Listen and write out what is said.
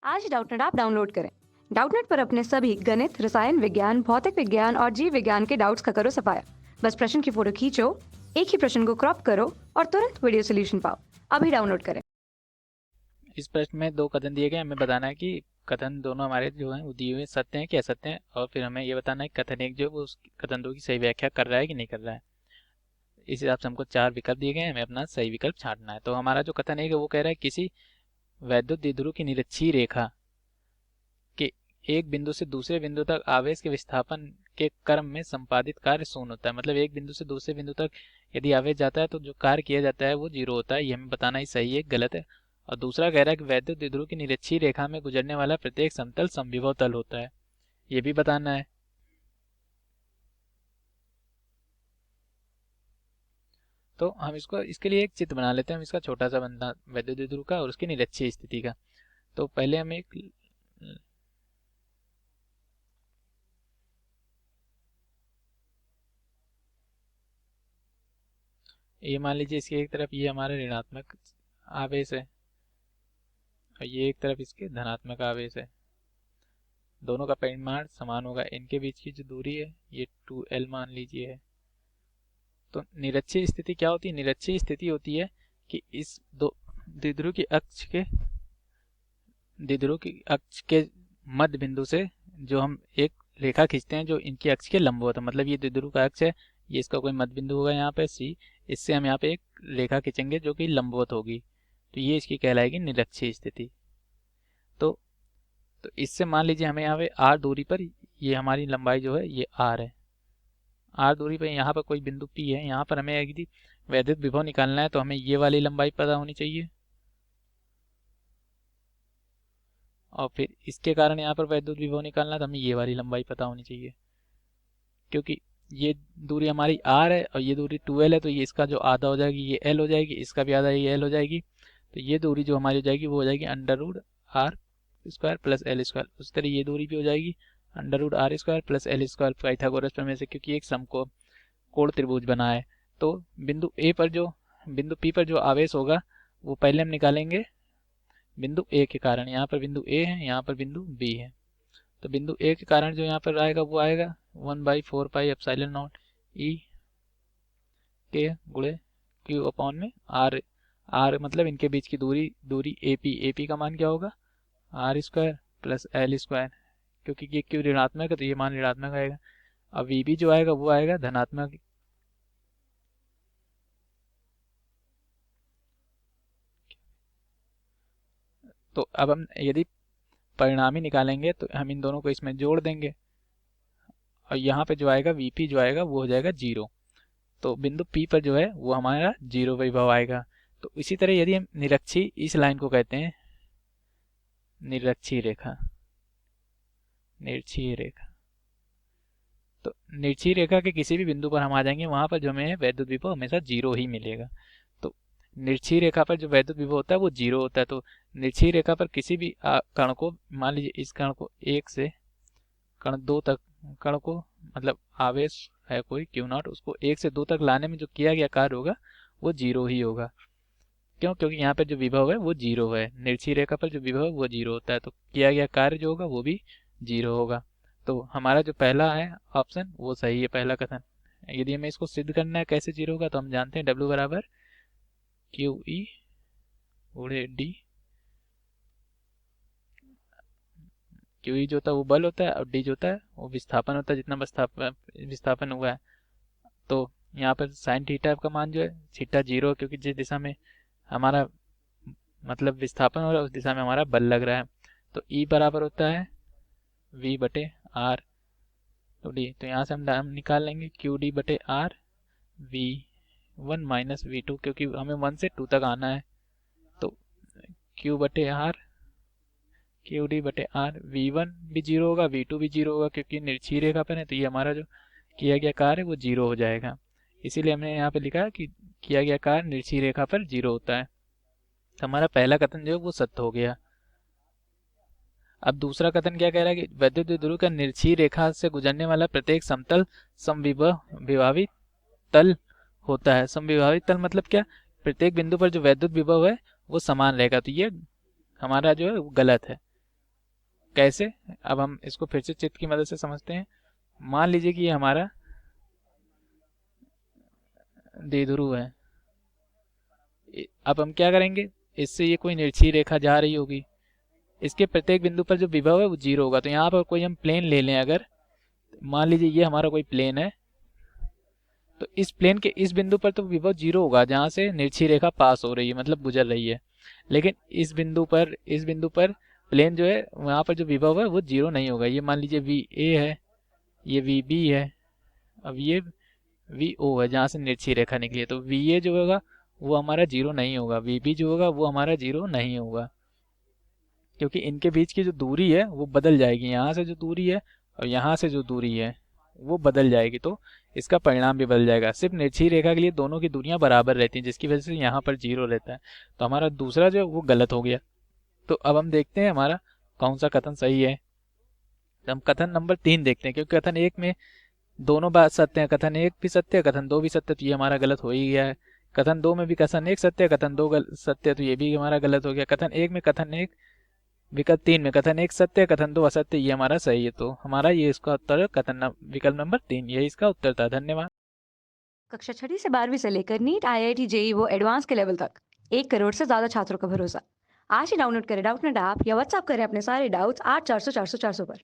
आज Doubtnut app download करें। Doubtnut पर अपने सभी गणित, रसायन विज्ञान, भौतिक विज्ञान और जीव विज्ञान के डाउट्स का करो सफाया। बस प्रश्न की फोटो खींचो, एक ही प्रश्न को क्रॉप करो और तुरंत वीडियो सोल्यूशन पाओ। अभी डाउनलोड करें। इस प्रश्न में 2 कथन दिए गए, हमें बताना है कि कथन दोनों हमारे जो हैं वो दिए हुए सत्य हैं कि असत्य हैं, और फिर हमें ये बताना है कि कथन एक जो है वो उस कथन 2 की सही व्याख्या कर रहा है कि नहीं कर रहा है। इस हिसाब से हमको 4 विकल्प दिए गए हैं, हमें अपना सही विकल्प छांटना है। तो हमारा जो कथन एक है वो कह रहा है किसी वैद्युत द्विध्रुव की निरक्षीय रेखा के एक बिंदु से दूसरे बिंदु तक आवेश के विस्थापन के क्रम में संपादित कार्य शून्य होता है। मतलब एक बिंदु से दूसरे बिंदु तक यदि आवेश जाता है तो जो कार्य किया जाता है वो 0 होता है। ये हमें बताना ही सही है गलत है। और दूसरा कह रहा है कि वैद्युत द्विध्रुव की निरक्षीय रेखा में गुजरने वाला प्रत्येक समतल समविभव तल होता है। ये भी बताना है। तो हम इसको इसके लिए एक चित्र बना लेते हैं। हम इसका छोटा सा बंदा वैद्युत द्विध्रुव का और उसकी निरक्षीय स्थिति का। तो पहले हम एक ये मान लीजिए इसकी एक तरफ ये हमारा ऋणात्मक आवेश है और ये एक तरफ इसके धनात्मक आवेश है। दोनों का परिमाण समान होगा। इनके बीच की जो दूरी है ये 2L मान लीजिए है। तो निरक्षीय स्थिति क्या होती है? निरक्षीय स्थिति होती है कि इस दो द्विध्रुव की अक्ष के मध्य बिंदु से जो हम एक रेखा खींचते हैं जो इनकी अक्ष के लंबवत है। मतलब ये द्विध्रुव का अक्ष है, ये इसका कोई मध्य बिंदु होगा यहाँ पे C। इससे हम यहाँ पे एक रेखा खींचेंगे जो कि लंबवत होगी, तो ये इसकी कहलाएगी निरक्षीय स्थिति। तो इससे मान लीजिए हमें यहाँ पे r दूरी पर ये हमारी लंबाई जो है ये r है। r दूरी पर यहाँ पर कोई बिंदु P है। यहाँ पर हमें यदि वैद्युत विभव निकालना है तो हमें ये वाली लंबाई पता होनी चाहिए, और फिर इसके कारण यहाँ पर वैद्युत विभव निकालना है तो हमें ये वाली लंबाई पता होनी चाहिए। क्योंकि ये दूरी हमारी r है और ये दूरी 2L है, तो ये इसका जो आधा हो जाएगी ये L हो जाएगी, इसका भी आधा ये L हो जाएगी। तो ये दूरी जो हमारी हो जाएगी वो हो जाएगी √r² प्लस L²। उस तरह ये दूरी भी हो जाएगी √r² प्लस L² पाइथागोरस प्रमेय से, क्योंकि एक समकोण त्रिभुज बना है। तो बिंदु P पर जो आवेश होगा वो पहले हम निकालेंगे बिंदु A के कारण। यहाँ पर बिंदु A है, यहाँ पर बिंदु B है। तो बिंदु A के कारण जो यहाँ पर आएगा वो आएगा 1/4πε0 E के गुणे Q अपॉन में R मतलब इनके बीच की दूरी AP का मान क्या होगा r² प्लस L²। क्योंकि ये Q ऋणात्मक है तो ये मान ऋणात्मक आएगा। अब VB जो आएगा वो आएगा धनात्मक। तो अब हम यदि परिणामी निकालेंगे तो हम इन दोनों को इसमें जोड़ देंगे और यहाँ पे जो आएगा VP जो आएगा वो हो जाएगा 0। तो बिंदु P पर जो है वो हमारा 0 विभव आएगा। तो इसी तरह यदि हम निरक्षीय, इस लाइन को कहते हैं निरक्षीय रेखा। तो निरक्षीय रेखा के किसी भी बिंदु पर हम आ जाएंगे, वहां पर जो हमें वैद्युत विभव हमेशा 0 ही मिलेगा। तो निरक्षीय रेखा पर जो वैद्युत विभव होता है वो 0 होता है। तो निरक्षीय रेखा पर किसी भी कण को, मान लीजिए इस कण को 1 से कण 2 तक, कण को मतलब आवेश है कोई Q0, उसको 1 से 2 तक लाने में जो किया गया कार्य होगा वो 0 ही होगा। क्यों? क्योंकि यहाँ पर जो विभव है वो 0 है। निरक्षीय रेखा पर जो विभव है वो 0 होता है, तो किया गया कार्य जो होगा वो भी 0 होगा। तो हमारा जो पहला है ऑप्शन वो सही है, पहला कथन। यदि हमें इसको सिद्ध करना है कैसे 0 होगा, तो हम जानते हैं W बराबर QE गुणे D। QE जो होता है वो बल होता है और D जो होता है वो विस्थापन होता है, जितना विस्थापन हुआ है। तो यहाँ पर साइन थीटा का मान जो है थीटा 0, क्योंकि जिस दिशा में हमारा मतलब विस्थापन हो रहा है उस दिशा में हमारा बल लग रहा है। तो E बराबर होता है V/R तो D। तो यहाँ से हम निकाल लेंगे QD/R V1 माइनस V2, क्योंकि हमें 1 से 2 तक आना है। तो QD/R V1 भी 0 होगा, V2 भी 0 होगा, क्योंकि निरक्षीय रेखा पर है। तो ये हमारा जो किया गया कार्य वो 0 हो जाएगा। इसीलिए हमने यहाँ पे लिखा है कि किया गया कार्य निरक्षीय रेखा पर 0 होता है। तो हमारा पहला कथन जो है वो सत्य हो गया। अब दूसरा कथन क्या कह रहा है कि वैद्युत द्विध्रुव का निरक्षीय रेखा से गुजरने वाला प्रत्येक समतल समविभावी तल होता है। समविभावी तल मतलब क्या? प्रत्येक बिंदु पर जो वैद्युत विभव है वो समान रहेगा। तो ये हमारा जो है वो गलत है। कैसे, अब हम इसको फिर से चित्र की मदद से समझते हैं। मान लीजिए कि ये हमारा द्विध्रुव है। अब हम क्या करेंगे, इससे ये कोई निर्छी रेखा जा रही होगी, इसके प्रत्येक बिंदु पर जो विभव है वो 0 होगा। तो यहाँ पर कोई हम प्लेन ले लें, अगर मान लीजिए ये हमारा कोई प्लेन है, तो इस प्लेन के इस बिंदु पर तो विभव 0 होगा जहाँ से निर्छी रेखा पास हो रही है, मतलब गुजर रही है। लेकिन इस बिंदु पर प्लेन जो है वहाँ पर जो विभव है वो 0 नहीं होगा। ये मान लीजिए वी ए है, ये वी बी है, अब ये वी ओ है जहाँ से निर्छी रेखा निकली है। तो वी ए जो होगा वो हमारा 0 नहीं होगा, वी बी जो होगा वो हमारा 0 नहीं होगा, क्योंकि इनके बीच की जो दूरी है वो बदल जाएगी। यहाँ से जो दूरी है और यहाँ से जो दूरी है वो बदल जाएगी, तो इसका परिणाम भी बदल जाएगा। सिर्फ निर्छी रेखा के लिए दोनों की दूरियां बराबर रहती हैं, जिसकी वजह से यहाँ पर 0 रहता है। तो हमारा दूसरा जो है वो गलत हो गया। तो अब हम देखते हैं हमारा कौन सा कथन सही है। तो हम कथन नंबर 3 देखते हैं, क्योंकि कथन 1 में दोनों बात सत्य है, कथन 1 भी सत्य है, कथन 2 भी सत्य, तो ये हमारा गलत हो ही गया है। कथन 2 में भी कथन 1 सत्य है, कथन 2 सत्य है, तो ये भी हमारा गलत हो गया। कथन 1 में कथन 1, विकल्प 3 में कथन 1 सत्य है, कथन 2 असत्य, ये हमारा सही है। तो हमारा ये इसका उत्तर है विकल्प नंबर 3, यही इसका उत्तर था। धन्यवाद। कक्षा 6वीं से 12वीं से लेकर नीट, IIT, JEE वो एडवांस के लेवल तक 1 करोड़ से ज़्यादा छात्रों का भरोसा। आज ही डाउनलोड करें डाउटनेट ऐप या व्हाट्सएप करें अपने सारे डाउट्स 8400 400 400 पर।